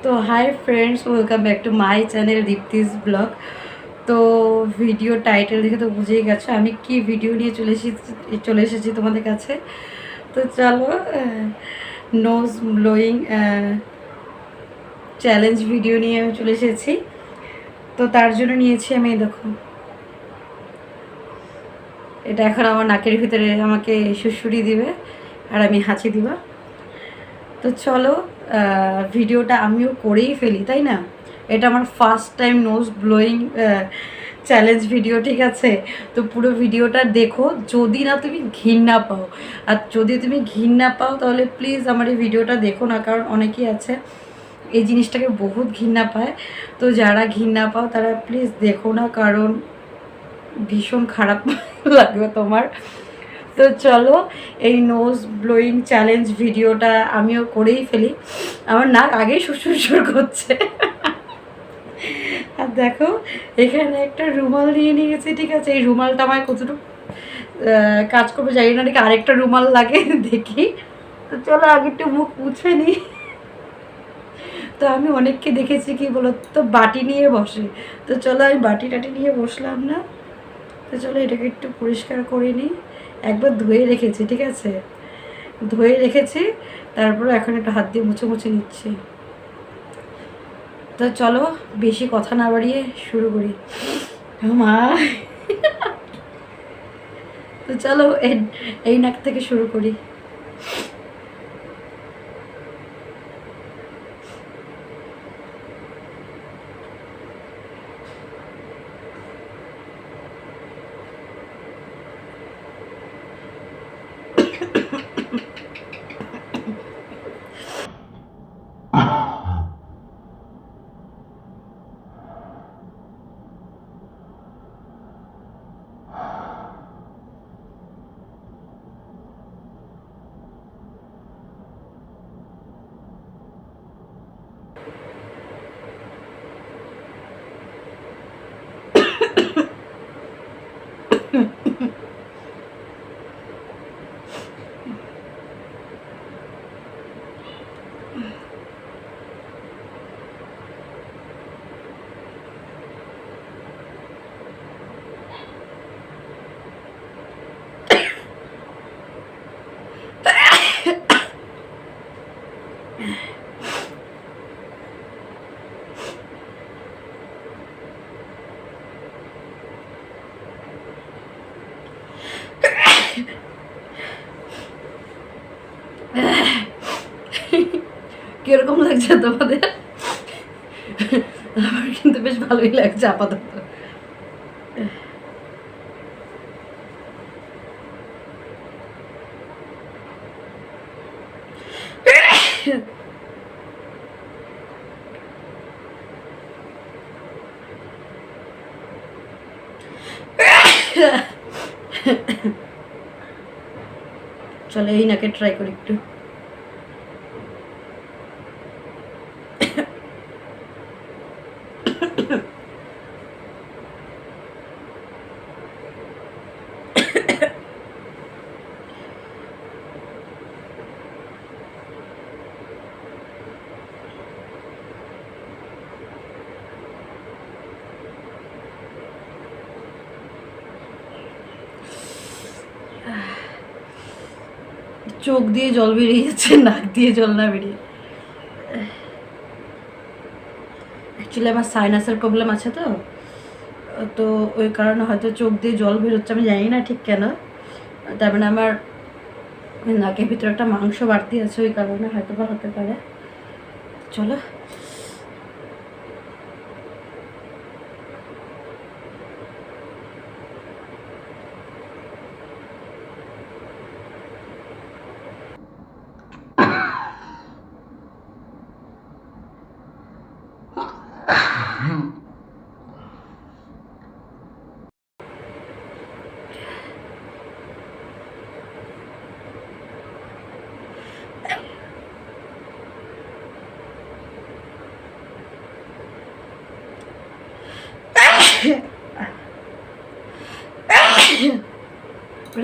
তো hi friends, welcome back to my channel দীপ্তিস blog. তো video title দেখে তো বুঝেই গেছো আমি কি ভিডিও নিয়ে চলে এসেছি তোমাদের কাছে। তো চলো, নোজ ব্লোয়িং চ্যালেঞ্জ ভিডিও নিয়ে আমি চলে এসেছি। তো তার জন্য নিয়েছি আমি, দেখো এটা এখন আমার নাকের ভিতরে আমাকে সুড়সুড়ি দিবে আর আমি হাঁচি দিবা। তো চলো, ভিডিওটা আমিও করেই ফেলি, তাই না? এটা আমার first time nose blowing challenge video, ঠিক আছে? তো পুরো ভিডিওটা দেখো, যদি না তুমি ঘৃণা পাও। আর যদি তুমি ঘৃণা পাও তাহলে প্লিজ আমার এই ভিডিওটা দেখো না, কারণ অনেকেই আছে এই জিনিসটাকে বহুত ঘৃণা পায়। তো যারা ঘৃণা পাও তারা প্লিজ দেখো না, কারণ ভীষণ খারাপ লাগবে তোমার। তো চলো, এই নোজ ব্লোয়িং চ্যালেঞ্জ ভিডিওটা আমিও করেই ফেলি। আমার নাক আগেই সুর করছে। আর দেখো, এখানে একটা রুমাল নিয়ে নিয়েছি, ঠিক আছে? এই রুমালটা আমার কতটুকু কাজ করবে জানি না, নাকি আরেকটা রুমাল লাগে দেখি। তো চলো আগে একটু মুখ মুছে নিই। তো আমি অনেককে দেখেছি কি বলো তো, বাটি নিয়ে বসে। তো চলো আমি বাটি টাটি নিয়ে বসলাম না। তো চলো এটাকে একটু পরিষ্কার করে নিই। একবার ধুয়ে রেখেছি, ঠিক আছে? ধুয়ে রেখেছি, তারপরে এখন একটা হাত দিয়ে মুছে মুছে নিচ্ছি। তো চলো বেশি কথা না বাড়িয়ে শুরু করি। মা, তো চলো এই নাক থেকে শুরু করি। কিরকম লাগছে তোমাদের? আমার কিন্তু বেশ ভালোই লাগছে আপাতত। চলো এই নাকে ট্রাই করি একটু। চোখ দিয়ে জল বেরিয়ে যাচ্ছে, নাক দিয়ে জল না বেরিয়ে। অ্যাকচুয়ালি আমার সাইনাসের প্রবলেম আছে, তো তো ওই কারণে হয়তো চোখ দিয়ে জল বেরোচ্ছে, আমি জানি না ঠিক কেন। তার মানে আমার নাকের ভিতরে একটা মাংস বাড়তি আছে, ওই কারণে হয়তো বা হতে পারে। চলো,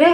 রে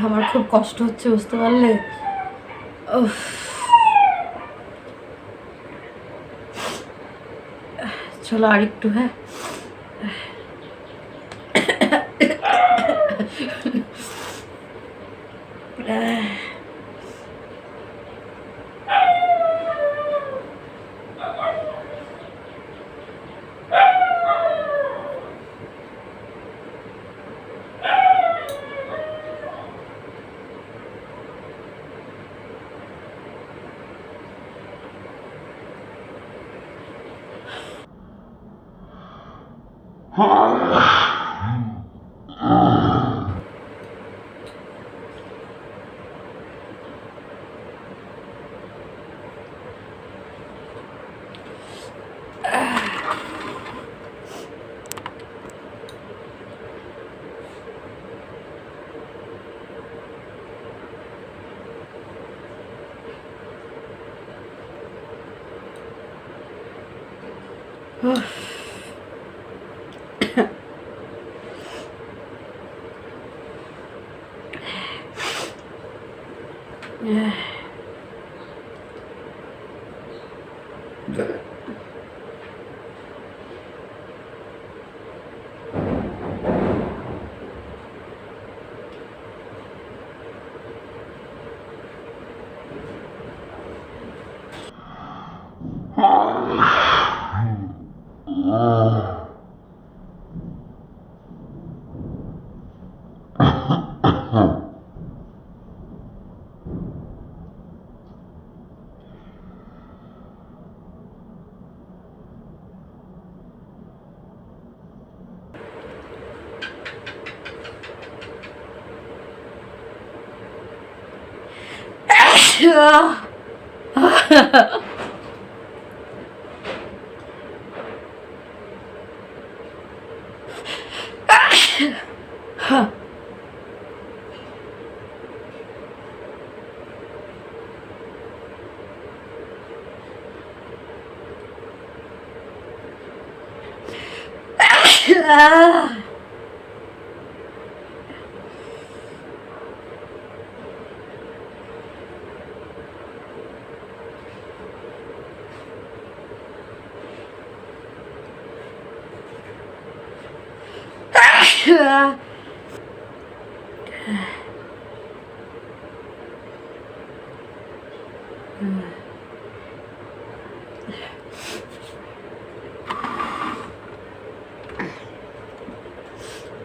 আমার খুব কষ্ট হচ্ছে, বুঝতে পারলে? চলো আর একটু। হ্যাঁ,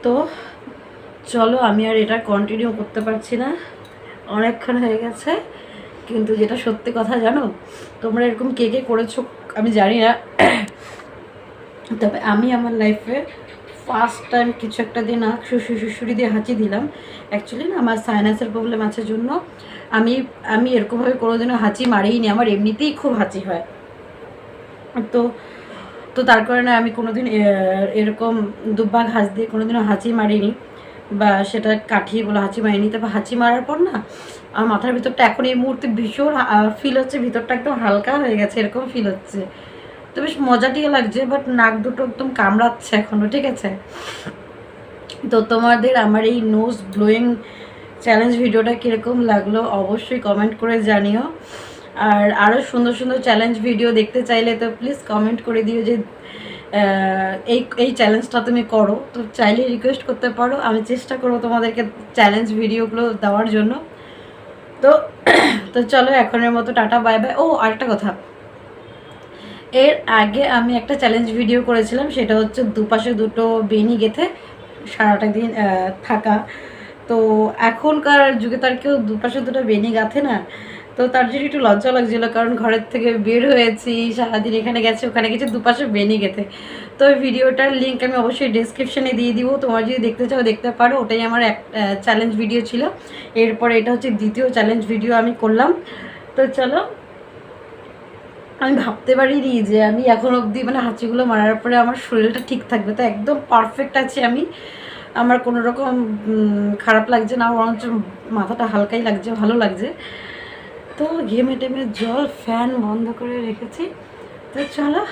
তো চলো, আমি আর এটা কন্টিনিউ করতে পারছি না, অনেকক্ষণ হয়ে গেছে। কিন্তু যেটা সত্যি কথা জানো, তোমরা এরকম কে কে করেছো আমি জানি না, তবে আমি আমার লাইফে ফার্স্ট টাইম কিছু একটা দিন শুশুরি দিয়ে হাঁচি দিলাম। অ্যাকচুয়ালি না, আমার সাইনাসের প্রবলেম আছে জন্য আমি আমি এরকমভাবে কোনোদিনও হাঁচি মারিনি। আমার এমনিতেই খুব হাঁচি হয়, তো তো তার কারণে আমি কোনোদিন এরকম দুব্বা ঘাস দিয়ে কোনোদিনও হাঁচি মারিনি, বা সেটা কাঠিয়ে বলে হাঁচি মারিনি। তবে হাঁচি মারার পর না আমার মাথার ভিতরটা এখন এই মুহূর্তে ভীষণ ফিল হচ্ছে, ভিতরটা একদম হালকা হয়ে গেছে, এরকম ফিল হচ্ছে। তো বেশ মজাটিও লাগছে, বাট নাক দুটো একদম কামড়াচ্ছে এখনও, ঠিক আছে? তো তোমাদের আমার এই নোজ ব্লোয়িং চ্যালেঞ্জ ভিডিওটা কীরকম লাগলো অবশ্যই কমেন্ট করে জানিও। আর আরও সুন্দর সুন্দর চ্যালেঞ্জ ভিডিও দেখতে চাইলে তো প্লিজ কমেন্ট করে দিও যে এই চ্যালেঞ্জটা তুমি করো। তো চাইলে রিকোয়েস্ট করতে পারো, আমি চেষ্টা করবো তোমাদেরকে চ্যালেঞ্জ ভিডিওগুলো দেওয়ার জন্য। তো তো চলো, এখনের মতো টাটা, বাই বাই। ও আরেকটা কথা, এর আগে আমি একটা চ্যালেঞ্জ ভিডিও করেছিলাম, সেটা হচ্ছে দুপাশে দুটো বেনি গেঁথে সারাটা দিন থাকা। তো এখনকার যুগে তার কেউ দুপাশে দুটো বেনি গাঁথে না, তো তার জন্য একটু লজ্জা লাগছিলো, কারণ ঘরের থেকে বের হয়েছি, সারাদিন এখানে গেছে ওখানে গেছে, দুপাশে বেনি গেঁথে। তো ওই ভিডিওটার লিঙ্ক আমি অবশ্যই ডেসক্রিপশানে দিয়ে দিব, তোমার যদি দেখতে চাও দেখতে পারো। ওটাই আমার এক চ্যালেঞ্জ ভিডিও ছিল। এরপরে এটা হচ্ছে দ্বিতীয় চ্যালেঞ্জ ভিডিও আমি করলাম। তো চলো, আমি ভাবতে পারিনি যে আমি এখন অবধি মানে হাঁচিগুলো মারার পরে আমার শরীরটা ঠিক থাকবে, তো একদম পারফেক্ট আছি আমি। আমার কোনো রকম খারাপ লাগছে না, বরঞ্চ মাথাটা হালকাই লাগছে, ভালো লাগছে। তো ঘেমে টেমে জল, ফ্যান বন্ধ করে রেখেছি। তো চলো,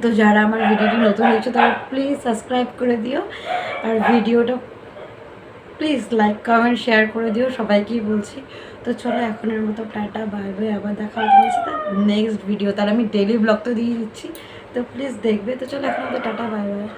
তো যারা আমার ভিডিওটি নতুন হয়েছে তারা প্লিজ সাবস্ক্রাইব করে দিও, আর ভিডিওটা প্লিজ লাইক কমেন্ট শেয়ার করে দিও, সবাইকেই বলছি। তো চলো এখনের মতো টাটা, বাই বাই, আবার দেখা হচ্ছে নেক্সট ভিডিও। তার আমি ডেলি ব্লগ তো দিয়ে দিচ্ছি, তো প্লিজ দেখবে। তো চলো এখন মতো টাটা, বাই বাই।